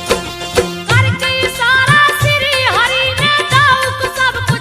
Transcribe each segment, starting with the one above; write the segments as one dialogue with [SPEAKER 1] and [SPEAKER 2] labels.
[SPEAKER 1] करके इशारा श्री हरि ने दाऊक सबको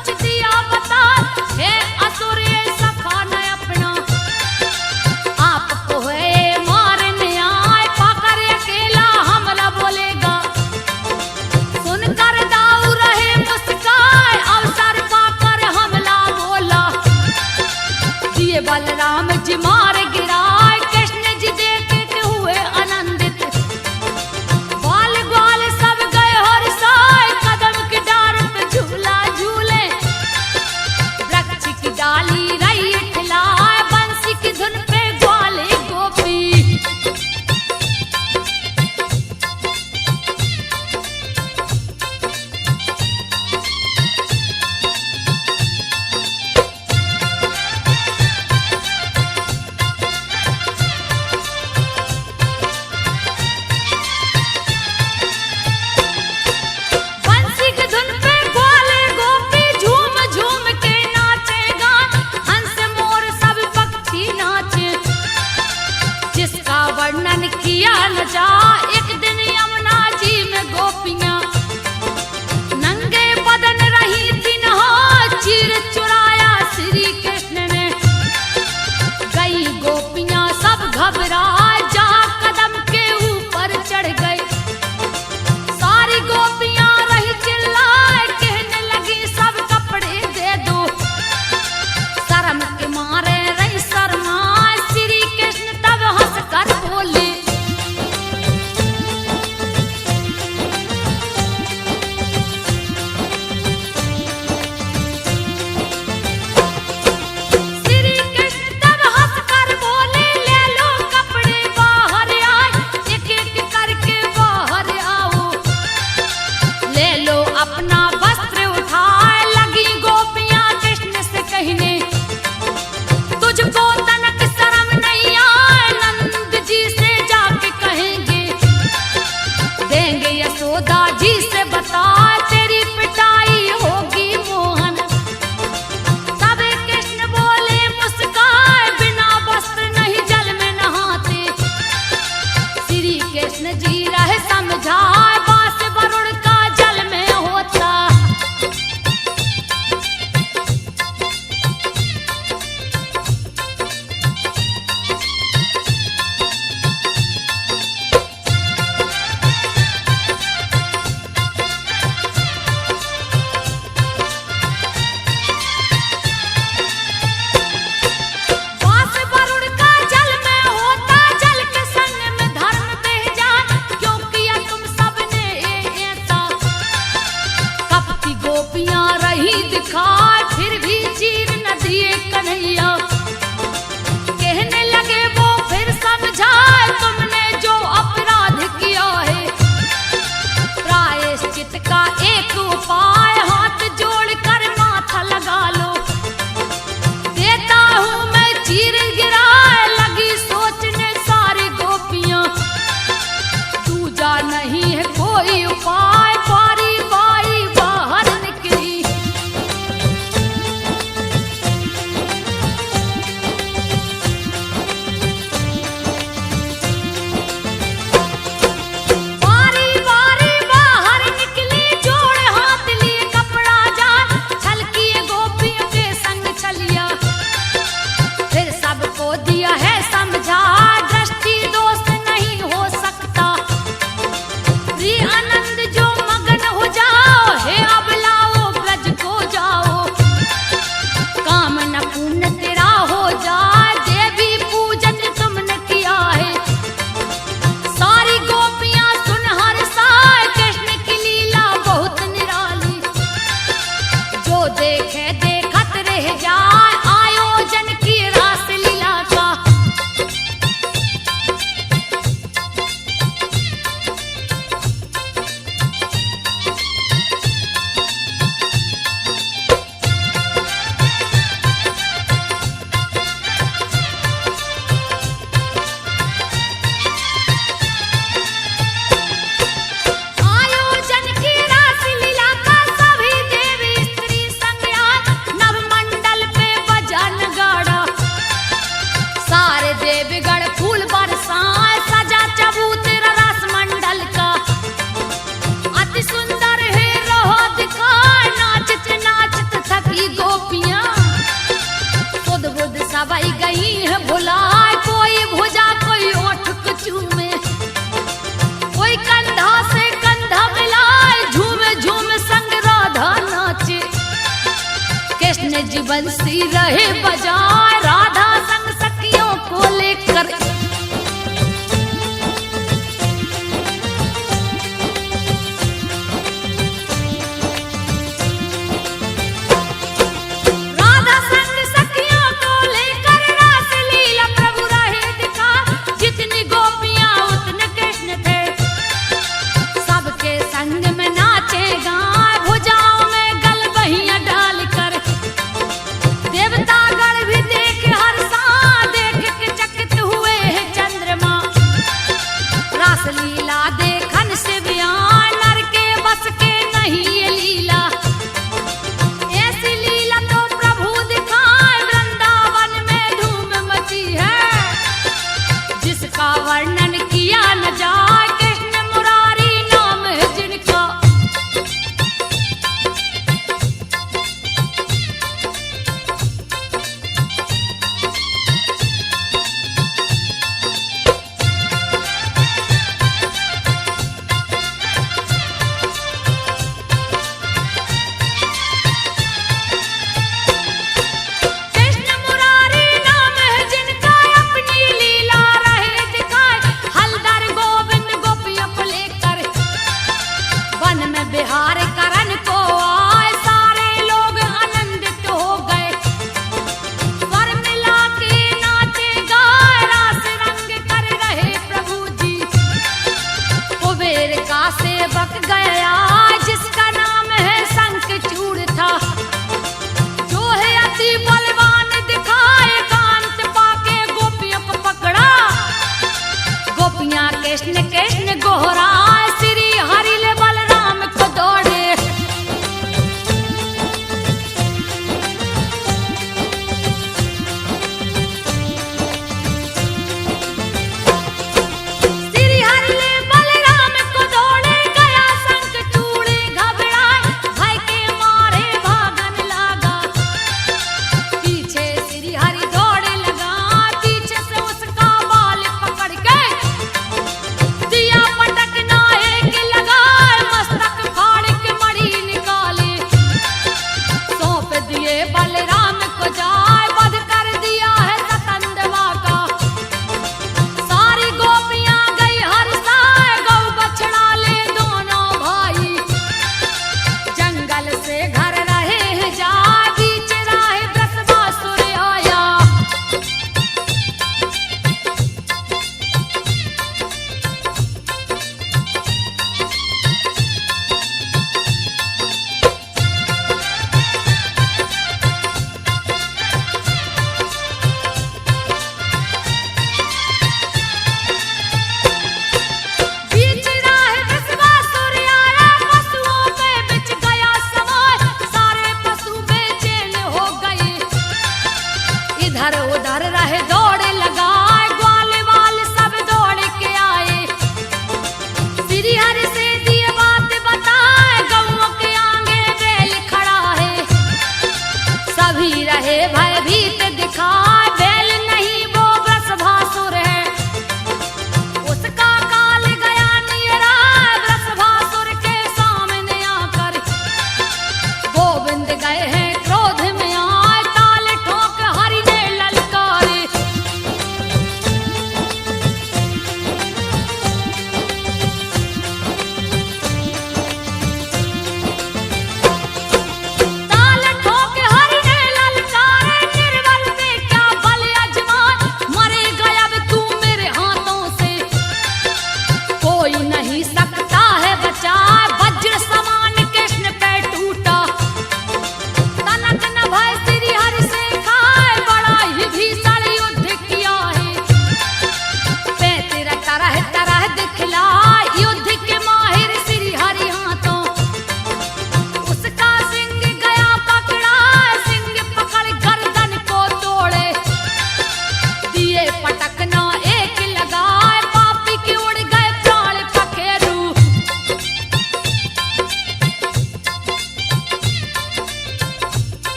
[SPEAKER 1] गोपियां रही दिखाए फिर भी चीर न दिए कन्हैया। कहने लगे वो फिर समझाए तुमने जो अपराध किया है, प्रायश्चित का एक उपाय हाथ जोड़कर माथा लगा लो। देता हूं मैं चीर गिराए लगी सोचने सारी गोपियां, दूजा नहीं है कोई उपाय। बारी बारी बाहर निकली बारी बारी बाहर निकली, जोड़ हाथ लिए कपड़ा जाए, छलकिए गोपियों के संग चलिया। फिर सबको दिया है समझा दृष्टि दोष नहीं हो सकता। प्रिय आनंद जो मगन हो जाओ, हे अब लाओ ब्रज को जाओ। काम न पूर्ण तेरा हो जाए, देवी पूजन तुमने किया है। सारी गोपियां सुन हर्षाए, कृष्ण की लीला बहुत निराली। जो देखे देखत रह जाए, आयोजन की रास लीला का। आयोजन की रास लीला का सभी देवी स्त्री संग आए, नवमंडल पे बजा नगाड़ा। सारे देवगण फूल बरसाए, सजा चबूतरा रस मंडल का। अति सुंदर है रहो दिखाए, नाचत नाचत थकी गोपियां। सुध बुध सवाई गई है भुलाए, कोई भुजा कोई ओठ को चूमे, कोई कंधा से कंधा मिलाए, झूमे झूमे संग राधा नाचे। कृष्ण जी बंसी रहे बजाए, राधा संग सखियों को लेकर। राधा संग सखियों को लेकर रास लीला प्रभु रहे दिखा। जितनी गोपियां उतने कृष्ण थे, सबके संग में नाचे गाए, भुजाओं में गल बहियां डालकर। देवतागण भी देख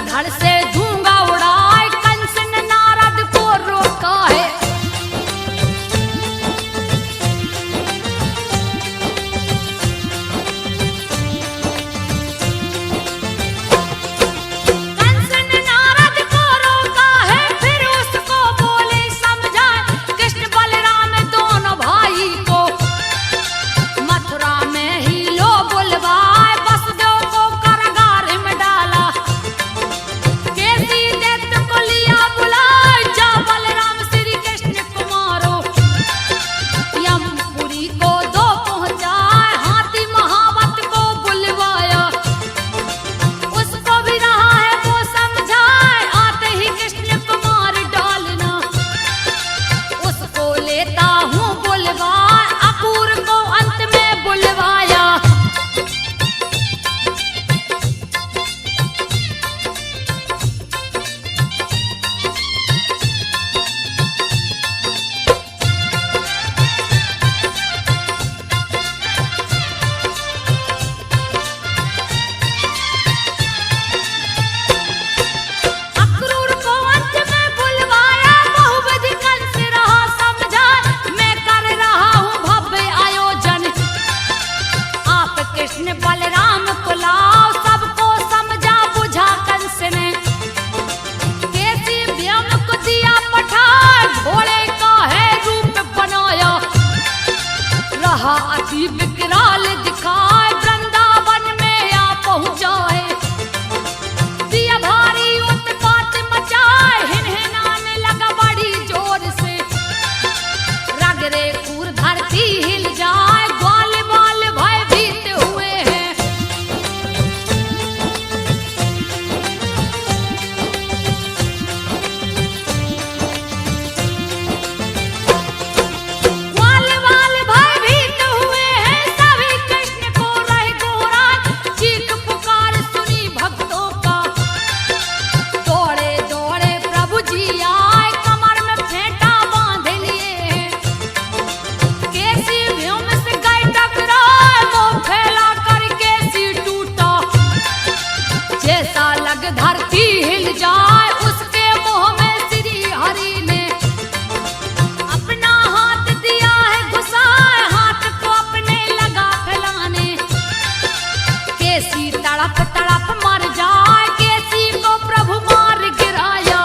[SPEAKER 1] धड़ से धूंगा उड़ाए कंस ने नारद को रोका है। कंस ने नारद को रोका है, फिर उसको बोले समझाए कृष्ण बलराम दोनों भाई को मथुरा में ही लो बुलवाए, वसुदेव को कारागार में डाला। कैसी दैत्य को लिया बुलाए, जा बलराम श्री कृष्ण को मारो। यमपुरी को दो पहुंचाए, हाथी महावत को बुलवाया। उसको भी रहा है वो समझाए, आते ही कृष्ण को मार डालना। उसको लेता हूँ बुलवाए, अपूर को अंत में बुलवाया। अक्रूर को अंत में बुलवाया, बहुविध कंस रहा समझाए। मैं कर रहा हूँ भव्य आयोजन, आप कृष्ण बलराम को लाओ। सबको समझा बुझा कंस ने, कैसी व्योम को दिया पठाए, घोड़े का है रूप बनाया। रहा अति विकराल दिखाए, वृंदावन में आ पहुंचाए। दिया भारी उत्पात मचाए, हिनहिनाने लगा बड़ी जोर से। रगरे खूर धरती हिल जाए, ग्वाल बाल भयभीत हुए हैं। ग्वाल बाल भयभीत हुए हैं, सभी कृष्ण को रहे गोहराए। चीख पुकार सुनी भक्तों का, दौड़े दौड़े प्रभु जी आए, कमर में फेंटा बांध लिए। कैसी व्योम से गए टकराए, मुंह फैला कर कैसी टूटा। जैसा लग धरती हिल जाए, उसके मुंह में श्री हरि ने अपना हाथ दिया है घुसाए, हाथ को अपने लगा फैलाने। कैसी तड़प तड़प मर जाए, कैसी को प्रभु मार गिराया।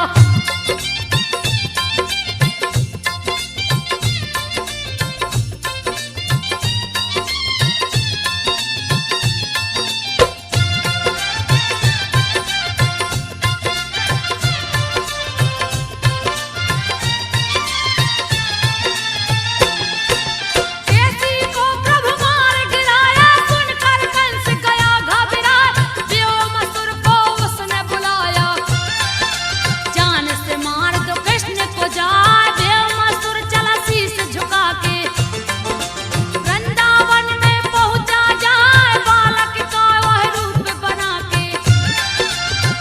[SPEAKER 1] कैसी को प्रभु मार गिराया, सुनकर कंस गया घबराए। व्योमासुर को उसने बुलाया, जान से मार दो कृष्ण को जाए। व्योमासुर चला शीश झुका के, वृंदावन में पहुंचा जाए। बालक का वह रूप बना के,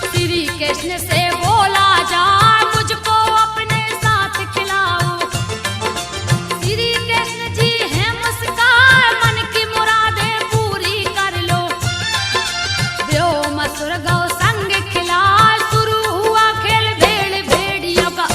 [SPEAKER 1] श्री कृष्ण से बोला जाए, मुझको अपने साथ खिलाओ। श्री कृष्ण जी हैं मुस्कान, मन की मुरादें पूरी कर लो। व्योमासुर गौ संग खिलाए, शुरू हुआ खेल भेड़ भेड़ियों का।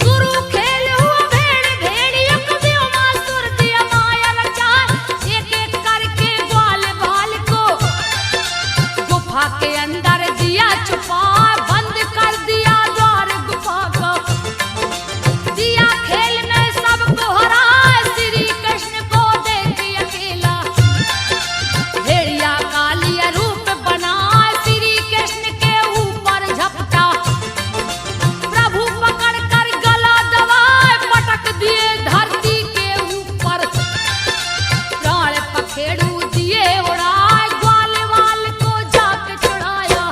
[SPEAKER 1] शुरू खेल हुआ भेड़ भेड़ियों का, व्योमासुर दिया माया रचाए। एक एक करके ग्वाल बाल को गुफा के अंदर दिया छुपा, बंद कर दिया द्वार गुफा का। दिया खेल में सबको हराए, श्री कृष्ण को देख अकेला। भेड़िया का लिया रूप बनाए, श्री कृष्ण के ऊपर झपटा। प्रभु पकड़ कर गला दबाए, पटक दिए धरती के ऊपर। प्राण पखेड़ू दिए उड़ाए, ग्वाल वाल को जाके छुड़ाया।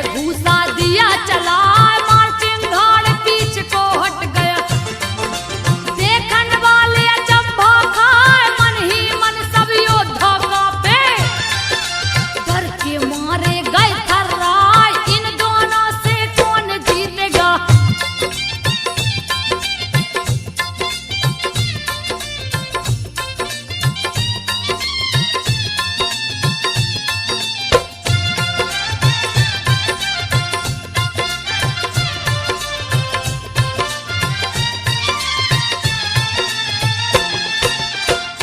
[SPEAKER 1] घूसा दिया चला, मार चिंगाड़ पीछ को हट गया। देखन वाले अचंभा खाए, मन ही मन सब योद्धा कांपे। डर के मारे गए थर्राए, इन दोनों से कौन जीतेगा।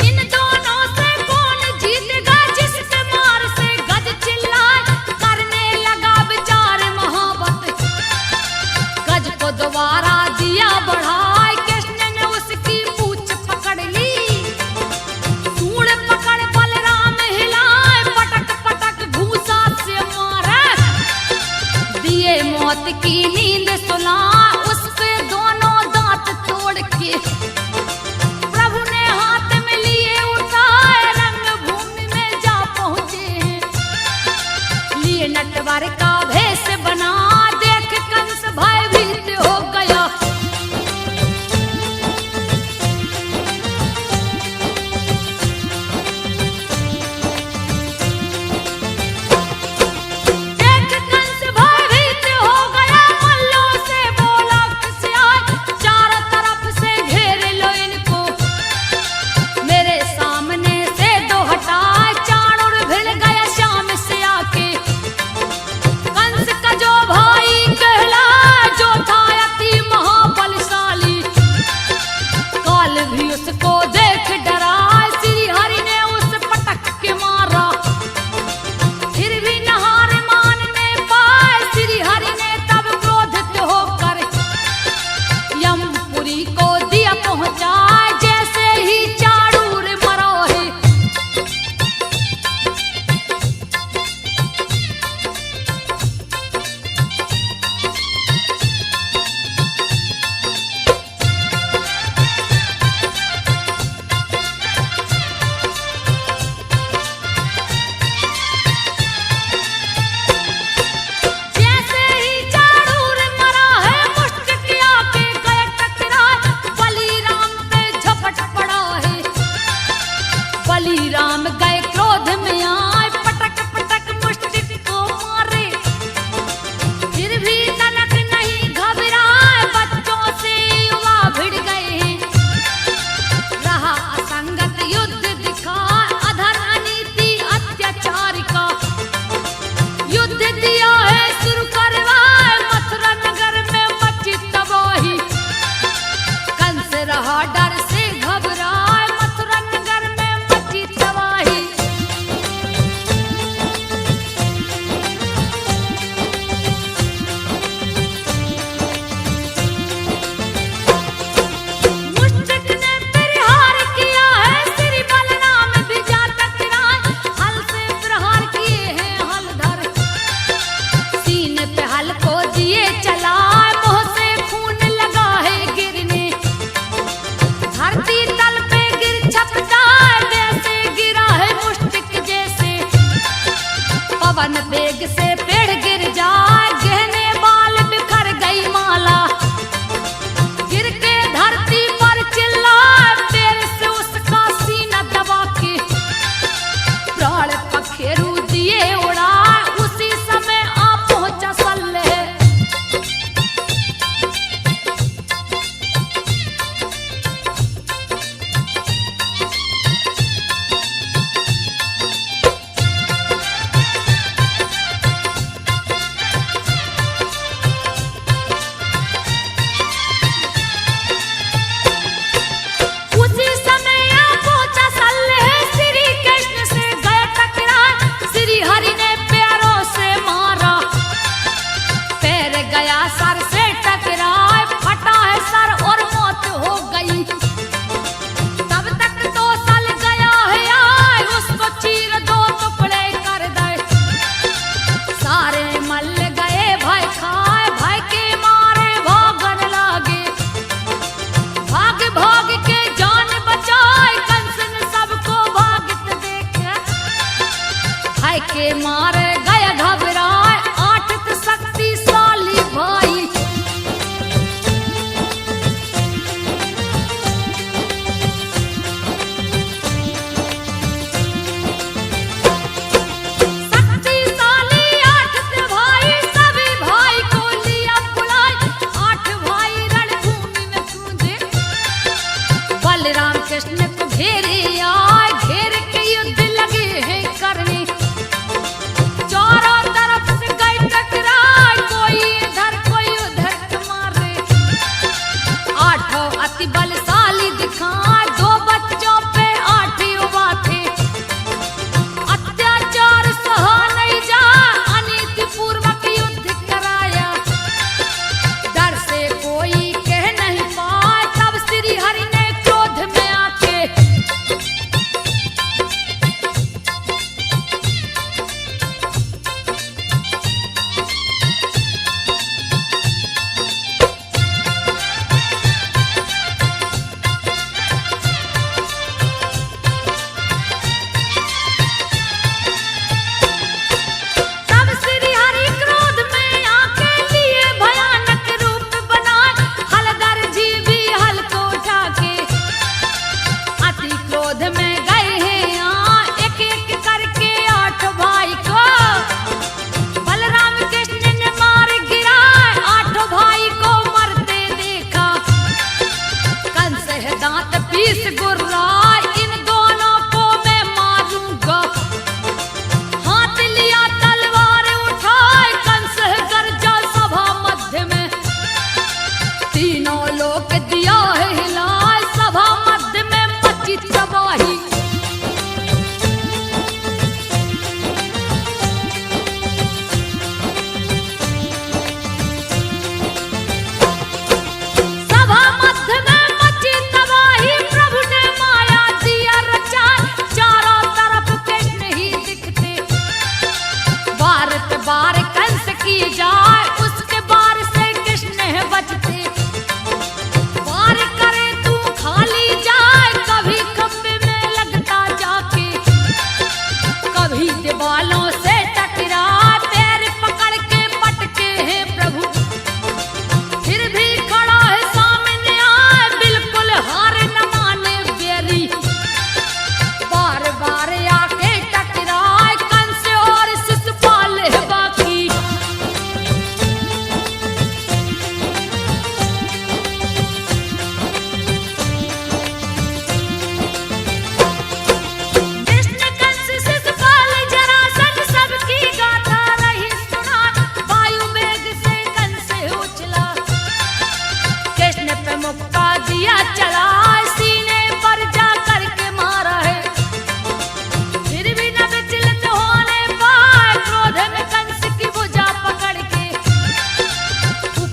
[SPEAKER 1] इन दोनों से कौन जीतेगा, जिसके मार से गज चिल्लाए, करने लगा विचार मोहब्बत। गज को दोबारा दिया बढ़ाए, कृष्ण ने उसकी पूंछ पकड़ ली। सूंड पकड़ बलराम हिलाए, पटक पटक घूसा से मारे। दिए मौत की नींद सुला, उस पे दोनों दांत तोड़ के। प्रभु ने हाथ में लिए उठाए, रंग भूमि में जा पहुंचे हैं। लिए नटवर का भेष बना, देख कंस भयभीत हो गया। देख कंस भयभीत हो गया, मल्लों से बोला किसे आए, चारों तरफ से घेर लो इनको। मेरे सामने से दो हटाए, चाणूर भिड़ गया श्याम से आके।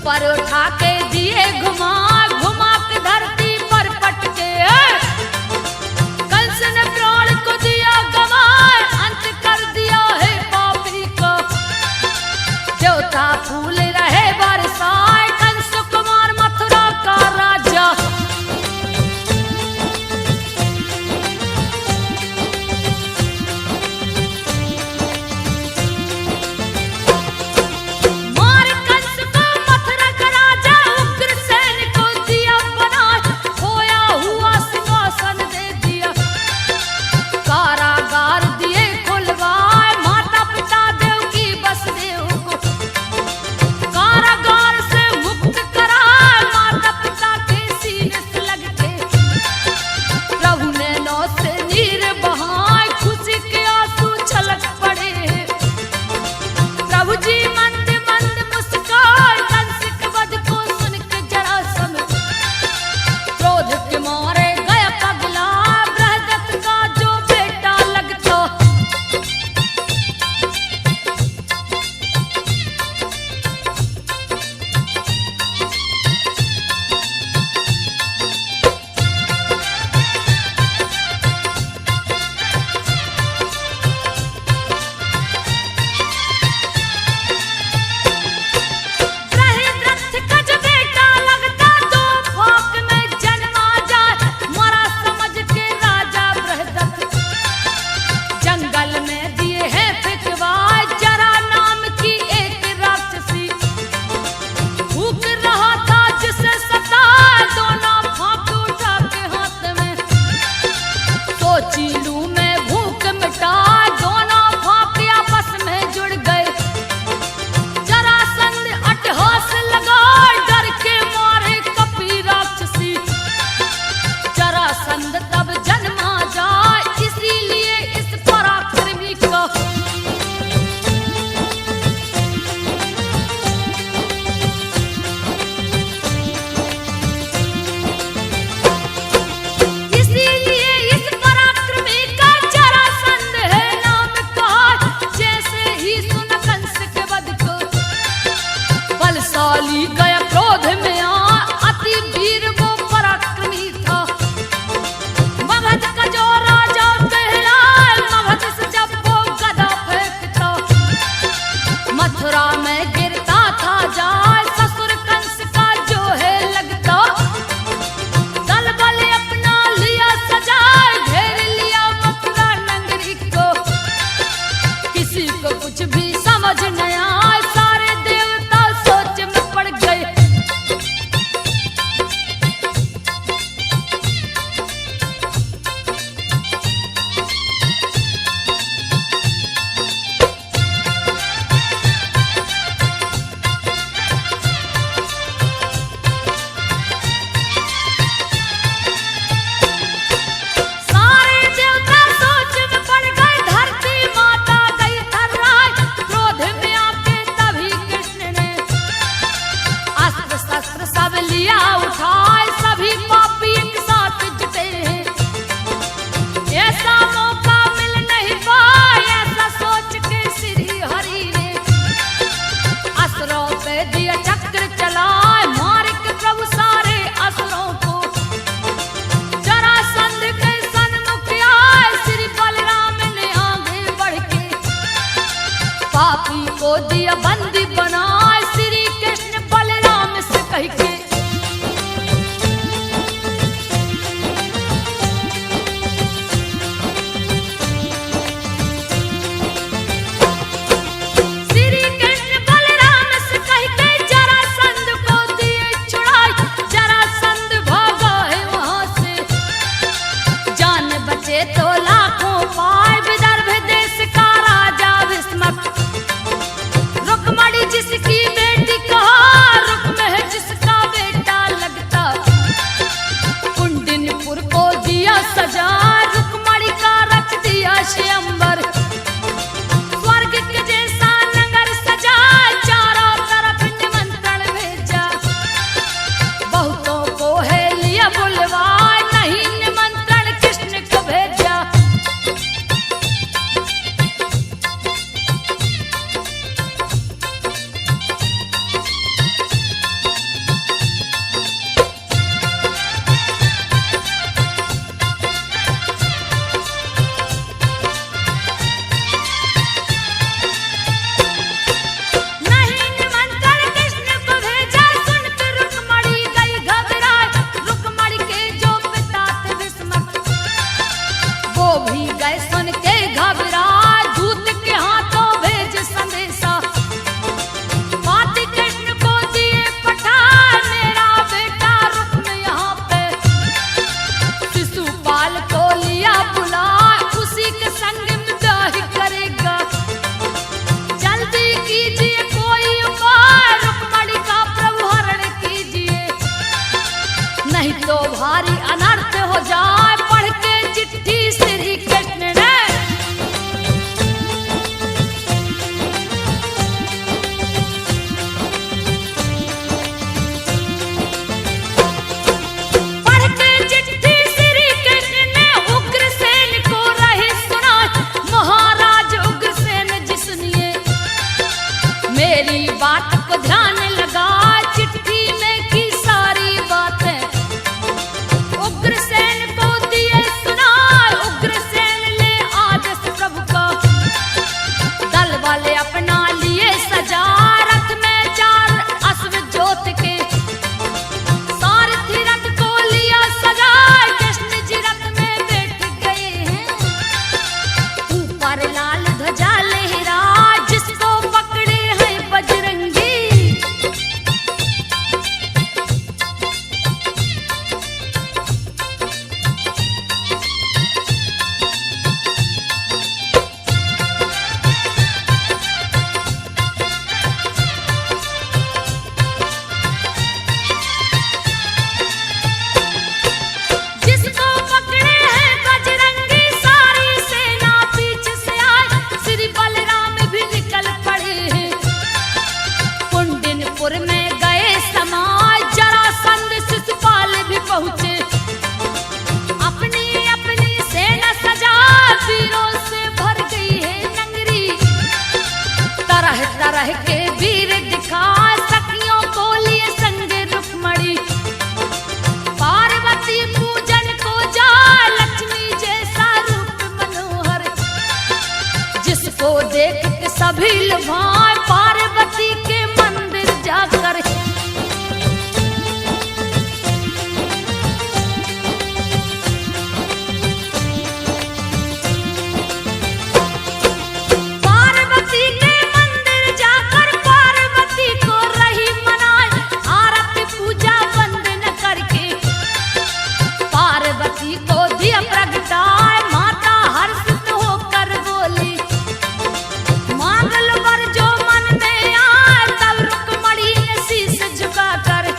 [SPEAKER 1] पर उठा के दिए घुमा घुमा के धरती पर पटके कंस ने प्राण को दिया गवाए अंत कर दिया है पापी को देवता फूल रहे बरसाए कंस कुमार मथुरा का राजा गया क्रोध में अति वीर वो पराक्रमी था मगध का जो राजा कहलाए मगध से जब वो गदा फेंकता मथुरा में गिरता था जाए ससुर कंस का जो है लगता दल बल अपना लिया सजाए घेर लिया मथुरा नगरी को किसी को कुछ भी समझ नहीं आए सारे देवता सोच में पड़ गए सारे देवता सोच में पड़ गए धरती माता गई थर्राए क्रोध में आके तभी कृष्ण ने अस्त्र शस्त्र सब लिया उठाए सभी पापी एक साथ जुटे हैं ऐसा मौका मिल नहीं पाया ऐसा सोच के श्री हरि ने असुरों पे दिया चक्र चलाए मार के प्रभु सारे असुरों को जरासंध के सन्मुख आए श्री बलराम ने आगे बढ़ के पापी को दिया बंदी बनाए श्री कृष्ण बलराम से कह के श्री कृष्ण बलराम से कह के जरा मेरी बात को ध्यान लगा, चिट्ठी में की सारी बातें उग्रसेन को दिए सुना। उग्रसेन ले आदेश प्रभु का, दल वाले अपना लिए सजा, रथ में 4 अश्व जोत के, सारथी रथ को लिया सजा। कृष्ण जी रथ में बैठ गए हैं, ऊपर लाल ध्वजा लहरा, जिसको पकड़े हैं बजरंगी। जिसको पकड़े हैं बजरंगी, सारी सेना पीछे से आए, श्री बलराम भी निकल पड़े हैं। कुंडिनपुर में गए समाज, जरासंध शिशुपाल भी पहुंचे, अपनी अपनी सेना सजा, वीरों से भर गई है नगरी। तरह तरह के वीर दिखा, सखियों को लिए संग रुक्मणी, पार्वती पूजन को जा, लक्ष्मी जैसा रूप मनोहर, जिसको देख के सभी लुभाए, पार्वती के मंदिर जाकर। पार्वती के मंदिर जाकर पार्वती को रही मनाए, आरती पूजा वंदन करके पार्वती को दिया प्रगटाए। माता हर्षित होकर बोली, मांग लो वर जो मन में आए। तब रुक्मणी ने शीश झुकाकर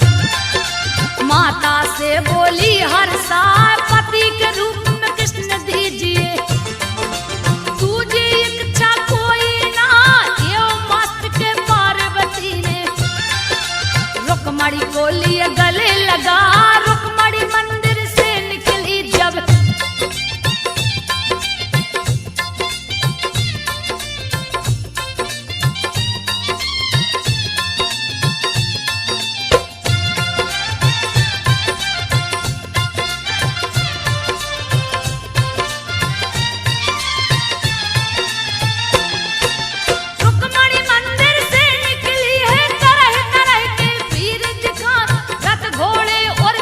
[SPEAKER 1] माता से बोली, हर्षा पति के रूप में कृष्ण दीजिए, तुझे इच्छा कोई ना। यो मस्त के पार्वती ने रुक्मणी को लिए गले लगा, रुक्मणी मंदिर से निकली जब, रुक्मणी मंदिर से निकली है, तरह तरह के वीर दिखा, रथ घोड़े और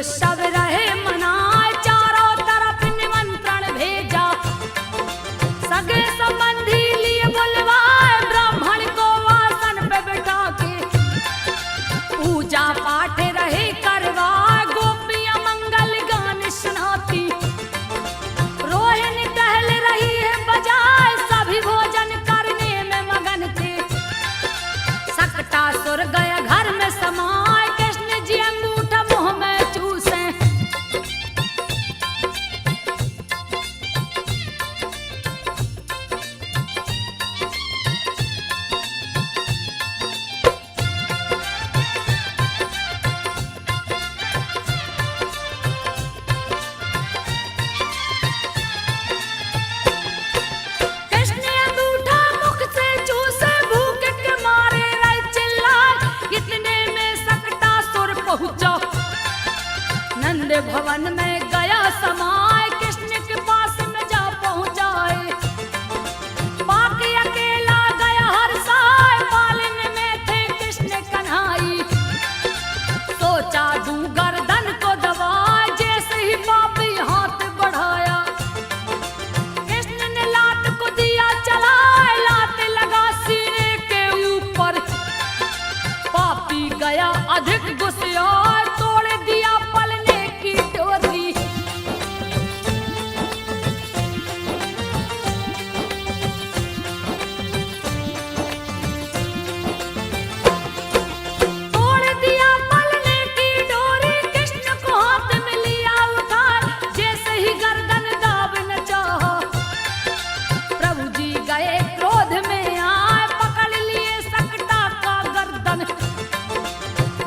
[SPEAKER 1] सब रहे मनाए, चारों तरफ निमंत्रण भेजा। सगे संबंधी लिए बुलवाए, ब्राह्मण को आसन पे बैठा के। पूजा पाठ रहे करवाए, गोपियां मंगल गान सुनाती। रोहिणी टहल रही है बजाए, सभी भोजन करने में मगन थे। सकटा सुर गया घर में समाए, कृष्ण जी अंगूठा मुंह में चूसे। कृष्ण अंगूठा मुख से चूसे, भूख के मारे रहे चिल्लाए। इतने में सकटा सुर पहुंचा, नंद भवन में गया समाए। कृष्ण के पास में जा पहुंचाए, बाकी अकेला गया हर साय। पालन में थे कृष्ण कन्हाई, सोचा दूं गर्दन को दबाए। जैसे ही पापी हाथ बढ़ाया, कृष्ण ने लात को दिया चलाए। लात लगा सीने के ऊपर, पापी गया अधिक गुस्साए। तोड़ दिया पलने की डोरी, तोड़ दिया पलने की डोरी। कृष्ण को हाथ में लिया उठाए, जैसे ही गर्दन दाब न चाहा। प्रभु जी गए क्रोध में आए, पकड़ लिए सकटा का गर्दन।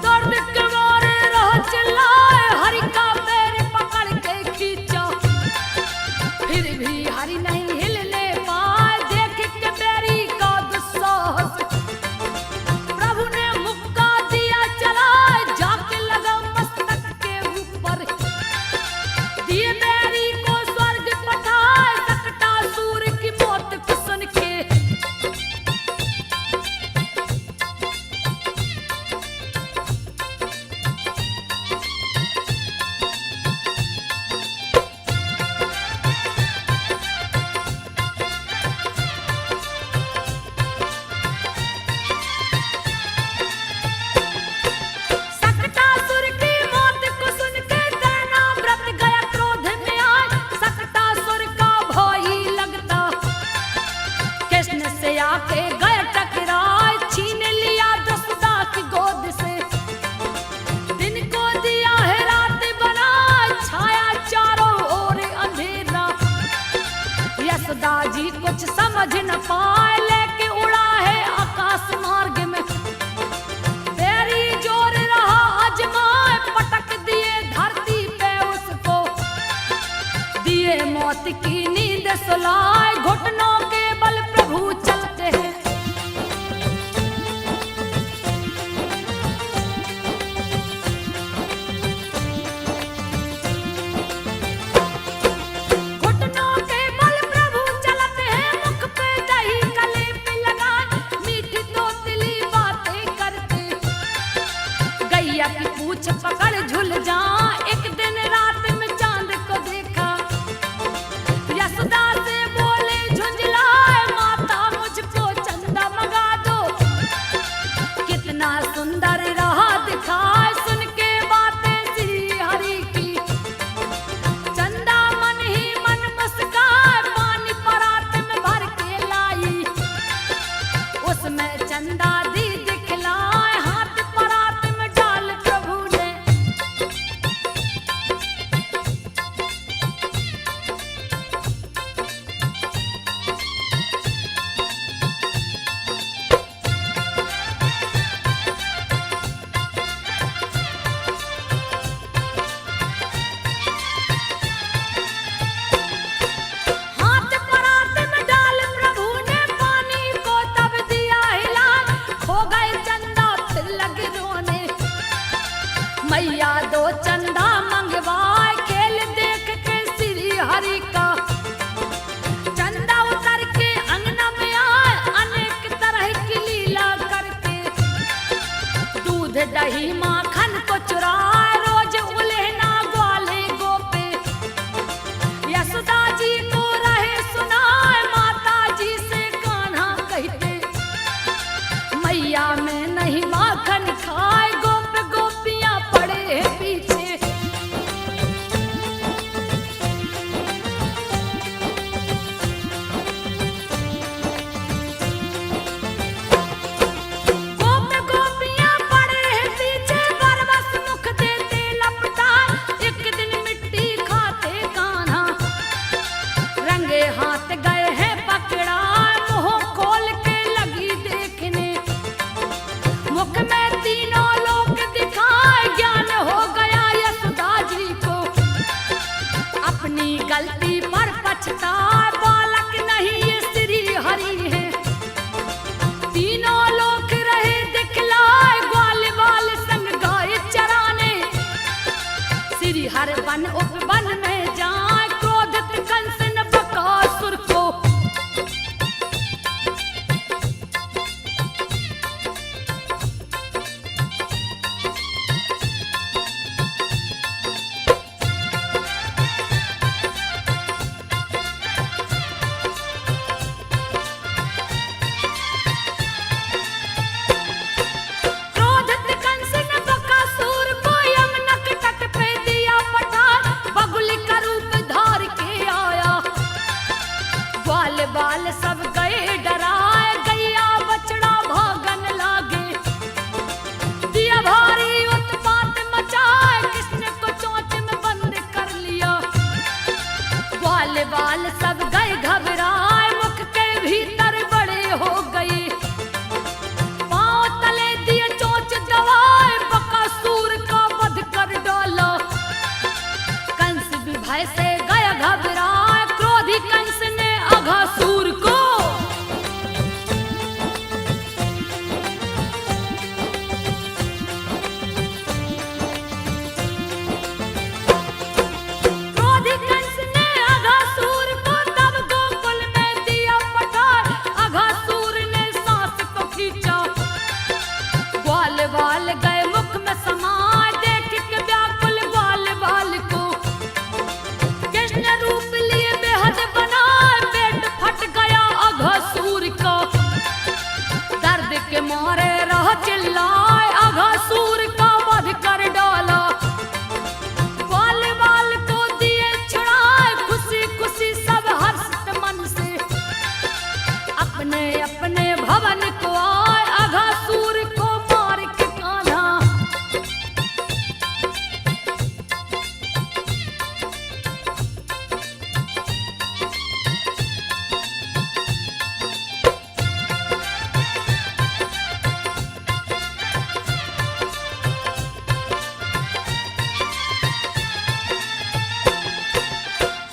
[SPEAKER 1] दर्द के मारे रह चिल्लाए, हरि का पैर पकड़ के खींचा। फिर भी हरि नहीं हिलने पाए, देख के बैरी का दुस्साहस। प्रभु ने मुक्का दिया चलाए, जाके लगा मस्तक के ऊपर। दिए बैरी को स्वर्ग पठाए, सकटा सूर की मौत को सुन के। सकटासुर की मौत को सुन के दैना व्रत गया क्रोध में आए। सकटासुर का भाई लगता, कृष्ण से आके गए टकराए। छीन लिया दसदा की गोद से, दिन को दिया है रात बनाए। छाया चारों ओर अंधेरा, यशोदा जी कुछ समझ न पाए। लेके उड़ा है आकाश मार्ग में, बैरी जोर रहा अजमाए। पटक दिए धरती पे उसको, दिए मौत की नींद सुलाए। घुटनों के बल प्रभु चलते हैं, घुटनों के बल प्रभु चलते हैं। मुख पे दही गले पे लगाए, मीठी तोतली बातें करते। गैया की पूछ पकड़ झुल जा, एक दिन रात में चांद को देखा। यशोदा से बोले झुंझलाए, माता मुझको चंदा मंगा दो। कितना सुंदर रहा दिखाए, सुन के बातें श्री हरि की। चंदा मन ही मन मुस्काए, पानी परात में भर के लाई। उसमें चंदा दी दिखलाए, हाथ परात में डाल प्रभु ने। हाथ परात में डाल प्रभु ने, पानी को तब दिया हिला। खो गए चंदा फिर लगे रोने, मैया दो चंदा मंगवाए। खेल देख के श्री हरि का, चंदा उतर के अंगना में आए। अनेक तरह की लीला करके, दूध दही माखन को चुराए। रोज उलेहना वन उपवन में जाए, क्रोधित कंस ने बकासुर को बाल सब गए डराए, गैया बछड़ा भागन लागे, दिया भारी उत्पात मचाए, कृष्ण को चोंच में बंद कर लिया। बाल बाल सब गए घबराए, मुख के भीतर बड़े हो गए, पांव तले दिए चोंच दबाए, बकासुर का वध कर डाला। कंस भी भय से गया घबराए, क्रोधी कंस ने अघासुर को क्रोधी कंस ने अघासुर को तब गोकुल में दिया पठार। अघासुर ने सांस को खींचा, ग्वाल बाल गए मुख में समाए, देख के व्याकुल ग्वाल बाल को कृष्ण रूप लिए बेहद बनाए, पेट फट गया अघासुर का, दर्द के मारे रह चिल्लाए, अघासुर का वध कर डाला। ग्वाल बाल को दिए छुड़ाए, खुशी खुशी सब हर्षित मन से अपने अपने भवन को आए, अघासुर को मार के कान्हा।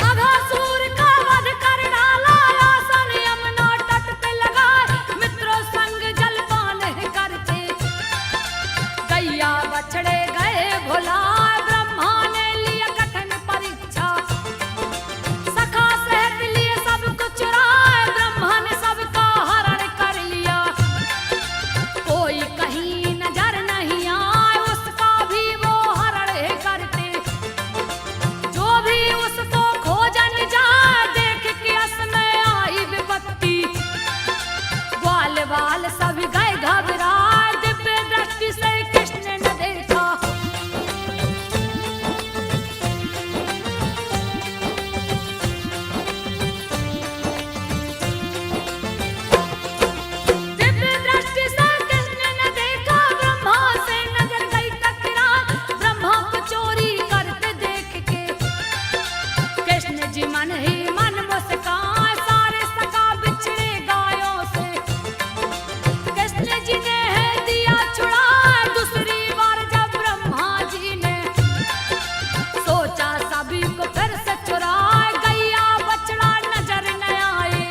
[SPEAKER 1] अघासुर का वध कर डाला, आसन यमुना तट पे लगाए, मित्रों संग जलपान करते, गैया बछड़े गए भुलाए, ब्रह्मा ने लिया कठिन परीक्षा, सखा सहित लिए सब कुछ राय, ब्रह्मा ने सबका हरण कर लिया। कोई कहीं नजर नहीं आए, उसका भी वो हरण करते, जो भी उसको खोजन जाए, देख के असमय आई विपत्ति। ग्वाल बाल सब गए घबराए, दिव्य दृष्टि से कृष्ण ने देखा, दिव्य दृष्टि से कृष्ण ने देखा, ब्रह्मा से नजर गई टकराए, ब्रह्मा को चोरी करते देख के कृष्ण जी मन ही मन मुस्काए, सारे सखा बिछड़े गायों से कृष्ण जी ने है दिया छुड़ा। दूसरी बार जब ब्रह्मा जी ने सोचा सभी को फिर से चुराए, गैया बछड़ा नजर न आए,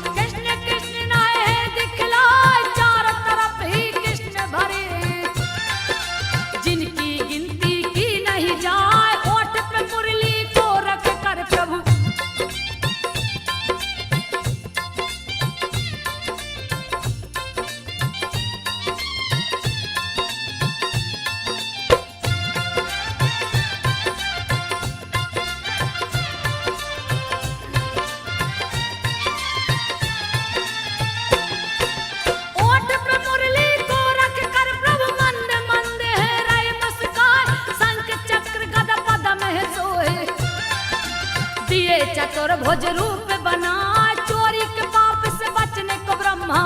[SPEAKER 1] कृष्ण कृष्ण नाए दिखलाए, चारों तरफ ही कृष्ण भरे, जिनकी गिनती की नहीं जाए, ओठ पे मुरली को रख कर प्रभु ओठ पे मुरली को रख कर प्रभु मंद मंद है राय मुस्काए, शंख चक्र गदा पद्म है सोए, दिए चतुर्भुज रूप बनाए, चोरी के पाप से बचने को ब्रह्मा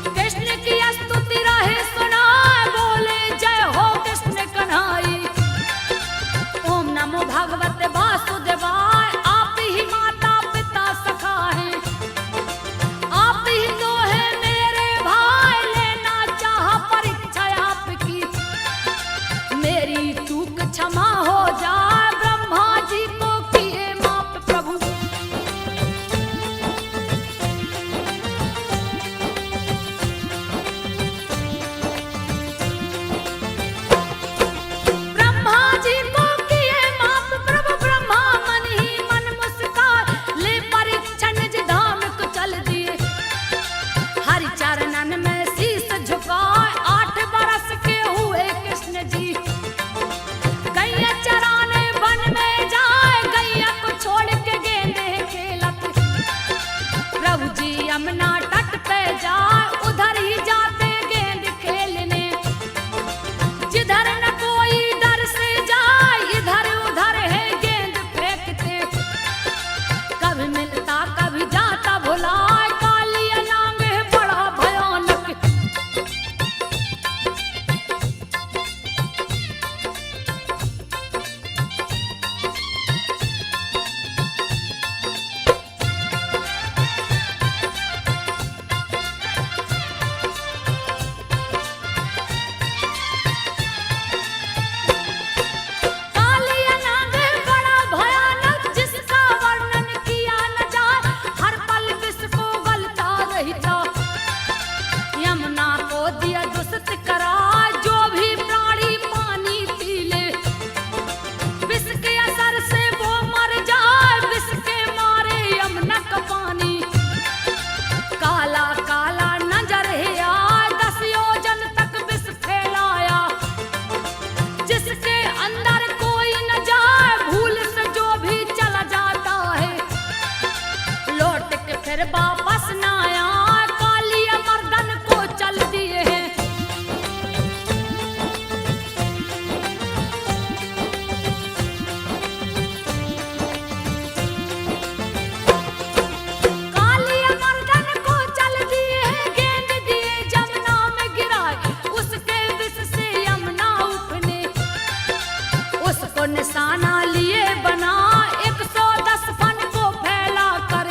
[SPEAKER 1] कृष्ण की स्तुति रहे सुनाए, बोले जय हो कृष्ण कन्हाई। ओम नमो भगवते वासुदेवाय, आप ही माता पिता सखा हैं, आप ही तो है मेरे भाई, लेना चाहा परीक्षा आपकी, मेरी चूक क्षमा हो जाए, ब्रह्मा जी को किए माफ प्रभु। निशाना लिए बना 110 फन को फैला कर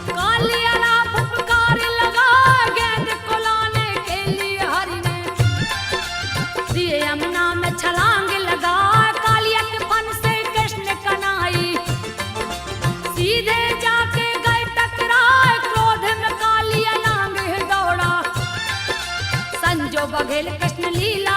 [SPEAKER 1] कालिया राम फुफकार लगा गेंद को लाने के लिए हरि ने दिए यमुना में छलांग लगा कालिया के फन से कृष्ण कनाई सीधे जाके गए टकराए क्रोध में कालिया नांग दौड़ा संजो बघेल कृष्ण लीला